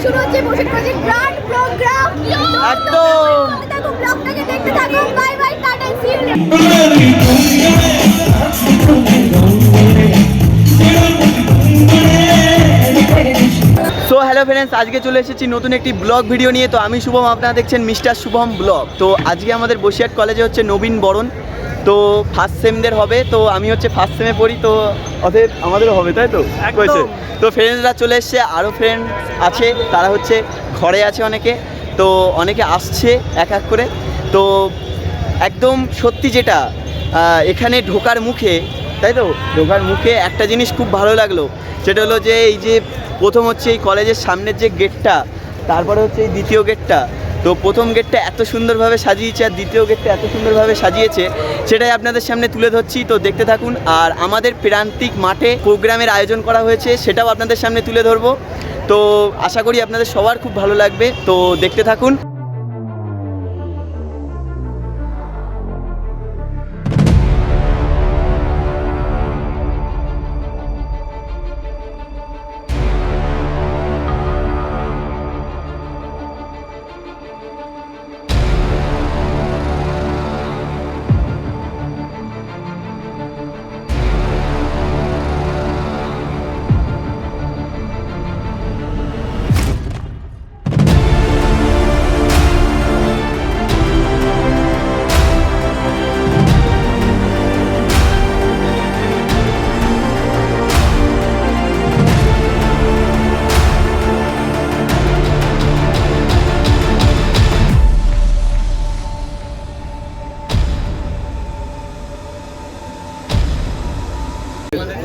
শুরু হচ্ছে Basir project grand programme. একদম দেখো ব্লগটাকে দেখতে থাকো। Bye bye, tata, see you. So hello friends, আজকে চলে এসেছি নতুন একটি ব্লগ ভিডিও নিয়ে। তো আমি শুভম, আপনারা দেখছেন মিস্টার শুভম ব্লগ। তো আজকে আমাদের বসিরহাট কলেজে হচ্ছে নবীন বরণ। তো ফার্স্ট সেমদের হবে, তো আমি হচ্ছে ফার্স্ট সেমে পড়ি, তো অতএব আমাদেরও হবে, তাই তো হয়েছে। তো ফ্রেন্ডসরা চলে এসছে, আরও ফ্রেন্ড আছে, তারা হচ্ছে ঘরে আছে অনেকে, তো অনেকে আসছে এক এক করে। তো একদম সত্যি যেটা এখানে ঢোকার মুখে, তাই তো ঢোকার মুখে একটা জিনিস খুব ভালো লাগলো, সেটা হলো যে এই যে প্রথম হচ্ছে এই কলেজের সামনের যে গেটটা, তারপরে হচ্ছে এই দ্বিতীয় গেটটা। তো প্রথম গেটটা এত সুন্দরভাবে সাজিয়েছে আর দ্বিতীয় গেটটা এত সুন্দরভাবে সাজিয়েছে, সেটাই আপনাদের সামনে তুলে ধরছি। তো দেখতে থাকুন। আর আমাদের প্রান্তিক মাঠে প্রোগ্রামের আয়োজন করা হয়েছে, সেটাও আপনাদের সামনে তুলে ধরবো। তো আশা করি আপনাদের সবার খুব ভালো লাগবে, তো দেখতে থাকুন।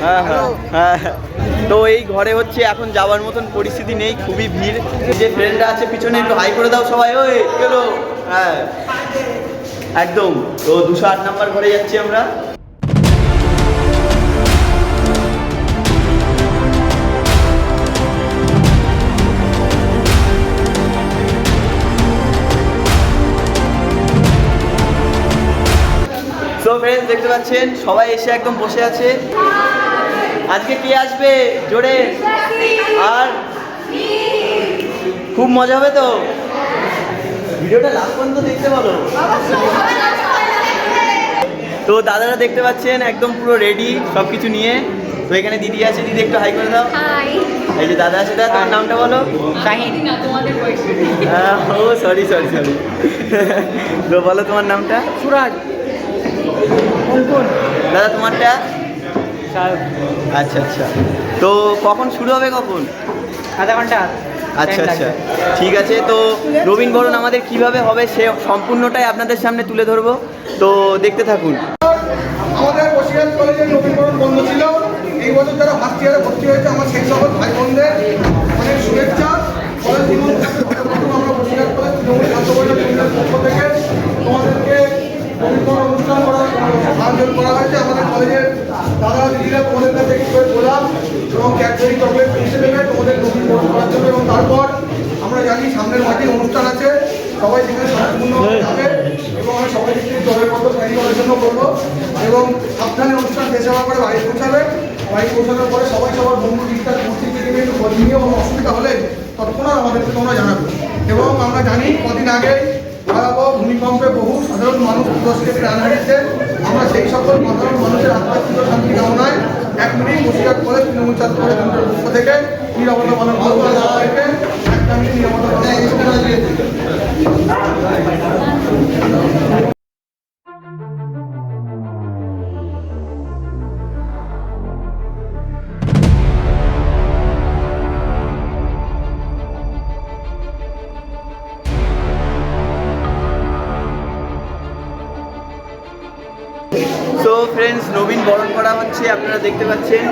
হ্যাঁ হ্যাঁ হ্যাঁ, তো এই ঘরে হচ্ছে এখন যাওয়ার মতন পরিস্থিতি নেই, খুবই ভিড়। যে ফ্রেন্ডরা আছে পিছনে একটু হাই করে দাও সবাই, ওই গেলো। হ্যাঁ একদম। তো 208 নাম্বার ঘরে যাচ্ছি আমরা। তো ফ্রেন্ডস দেখতে পাচ্ছেন সবাই এসে একদম বসে আছে। আজকে কে আসবে জোরে? আর খুব মজা হবে তো। ভিডিওটা লাস্ট পর্যন্ত দেখতে বলো। তো দাদারা দেখতে পাচ্ছেন একদম পুরো রেডি সব কিছু নিয়ে। তো এখানে দিদি আছে, দিদি একটু হাই করে দাও। এই যে দাদা আছে, দাদা তোমার নামটা বলো। ও সরি সরি সরি। তো বলো তোমার নামটা। সুরাজ। দাদা তোমারটা? আচ্ছা আচ্ছা। তো কখন শুরু হবে, কখন? আধা ঘন্টা। আচ্ছা আচ্ছা ঠিক আছে। তো নবীন বরণ আমাদের কিভাবে হবে সে সম্পূর্ণটাই আপনাদের সামনে তুলে ধরবো, তো দেখতে থাকুন। আমাদের বসিরহাট কলেজের নবীন বরণ বন্ধ ছিল। এই বছর যারা ফার্স্ট ইয়ারে ভর্তি হয়েছে আমার সেই সকল ভাই বোনদের অনেক শুভেচ্ছা। কলেজ জীবন আমরা বসিরহাট কলেজ তৃণমূল ছাত্র পরিষদের পক্ষ থেকে তোমাদেরকে নবীন বরণ অনুষ্ঠান করার আয়োজন করা হয়েছে। আমাদের কলেজের দাদা দিদিরা তোমাদের কাছে একটু করে গোলাপ এবং ক্যাডবেরি চকলেট পৌঁছে দেবে তোমাদের নবীন বরণ করার জন্য। এবং তারপর আমরা জানি সামনের মাঠে অনুষ্ঠান আছে, সবাই সেখানে সম্পূর্ণ যাবে এবং আমি সবাই থেকে জলের মতো তৈরি করার জন্য বলবো। এবং সাবধানে অনুষ্ঠান শেষ হওয়ার পরে বাড়ি পৌঁছাবে। বাড়ি পৌঁছানোর পরে সবাই সবার বন্ধু বিস্তার মূর্তি থেকে একটু খোঁজ নিয়ে এবং অসুবিধা হলে তৎক্ষণাৎ আমাদেরকে তোমরা জানাবে। এবং আমরা জানি কদিন আগে ভয়াবহ ভূমিকম্পে বহু সাধারণ মানুষ বিধ্বস্তে প্রাণ হারিয়েছে। আমরা সেই সকল সাধারণ মানুষের আত্মাত্মিক শান্তি কামনায় 1 মিনিট বসিরহাট কলেজ তৃণমূল ছাত্র পরিষদের পক্ষ থেকে নিরাপত্তা পালন করবো। তাদেরকে 1 মিনিট নিরাপত্তা তো ফ্রেন্ডস নবীন বরণ করা হচ্ছে, আপনারা দেখতে পাচ্ছেন।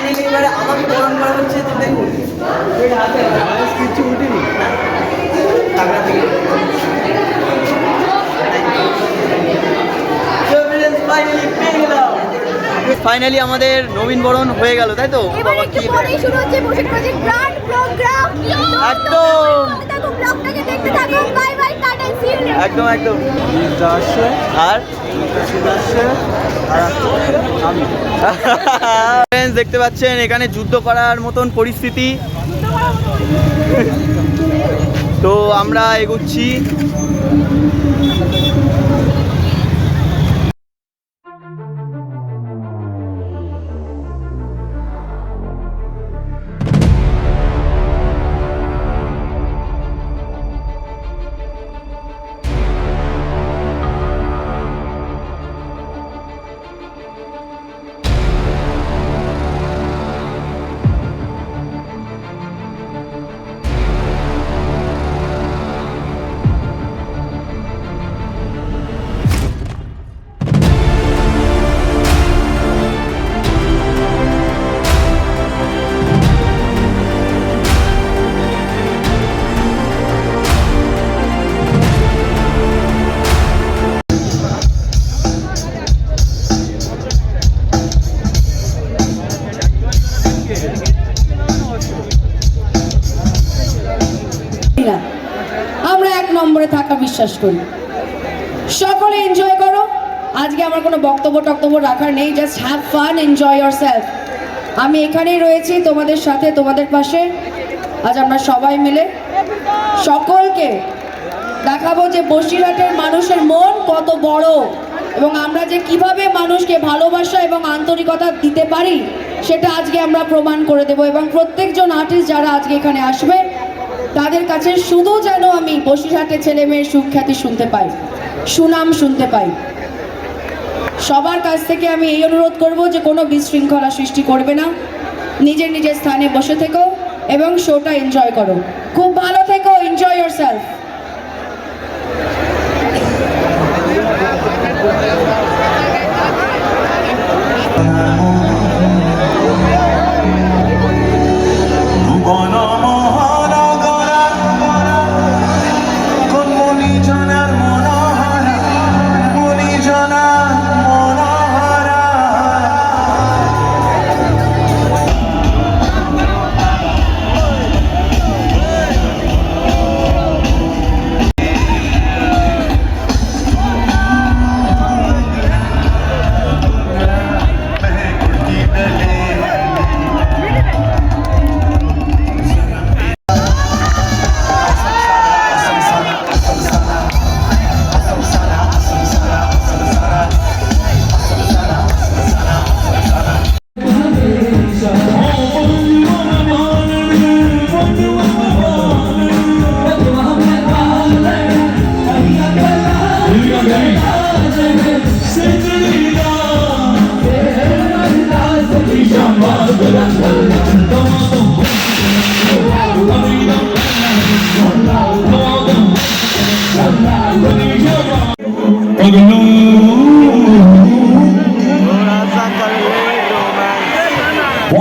ফাইনালি এবারে আমাকে বরণ করা হচ্ছে, তো দেখুন কিছু উঠিনি ফাইনালি আমাদের নবীন বরণ হয়ে গেল, তাই তো? এবার একটু পরেই শুরু হচ্ছে বসে প্রজেক্ট গ্র্যান্ড প্রোগ্রাম। একদম দেখো ব্লগটাকে দেখতে থাকো। Bye bye, tata, see you. একদম একদম। আর Friends, দেখতে পাচ্ছেন এখানে যুদ্ধ করার মতন পরিস্থিতি। তো আমরা এগোচ্ছি। আমরা এক নম্বরে থাকা বিশ্বাস করি। সকলে এনজয় করো। আজকে আমার কোনো বক্তব্য রাখার নেই, just have fun, enjoy yourself. আমি এখানেই রয়েছি তোমাদের সাথে, তোমাদের পাশে। আজ আমরা সবাই মিলে সকলকে দেখাবো যে বসিরহাটের মানুষের মন কত বড় এবং আমরা যে কিভাবে মানুষকে ভালোবাসা এবং আন্তরিকতা দিতে পারি সেটা আজকে আমরা প্রমাণ করে দেব। এবং প্রত্যেকজন আর্টিস্ট যারা আজকে এখানে আসবে তাদের কাছে শুধু যেন আমি বসিরহাটের ছেলে মেয়ের সুখ্যাতি শুনতে পাই, সুনাম শুনতে পাই। সবার কাছ থেকে আমি এই অনুরোধ করব যে কোনো বিশৃঙ্খলা সৃষ্টি করবে না, নিজের নিজের স্থানে বসে থেকো এবং শোটা এনজয় করো। খুব ভালো থেকো, enjoy yourself.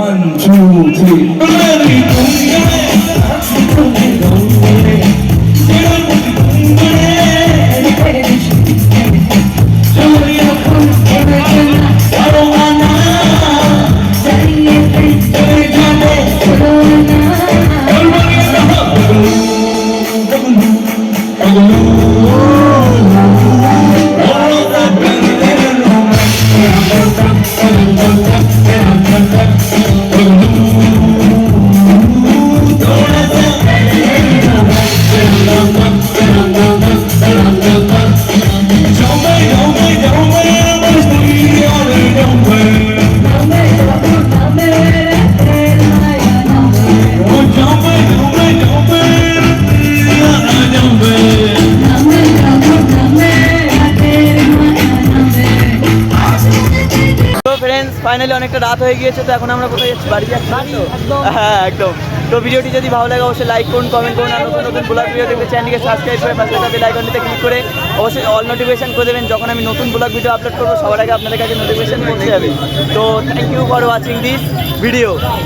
One, two, three. Finally অনেকটা রাত হয়ে গিয়েছে, তো এখন আমরা কোথায় যাচ্ছি? বাড়ি যাচ্ছি তো? হ্যাঁ একদম। তো ভিডিওটি যদি ভালো লাগে অবশ্যই লাইক করুন, কমেন্ট করুন, আর নতুন নতুন ব্লগ ভিডিও দেখতে চ্যানেলকে সাবস্ক্রাইব করে পাশে থাকা বেল আইকনটিতে ক্লিক করে অবশ্যই অল নোটিফিকেশন করে দেবেন। যখন আমি নতুন ব্লগ ভিডিও আপলোড করবো সবার আগে আপনাদের কাছে নোটিফিকেশন পৌঁছে যাবে। তো thank you for watching this video.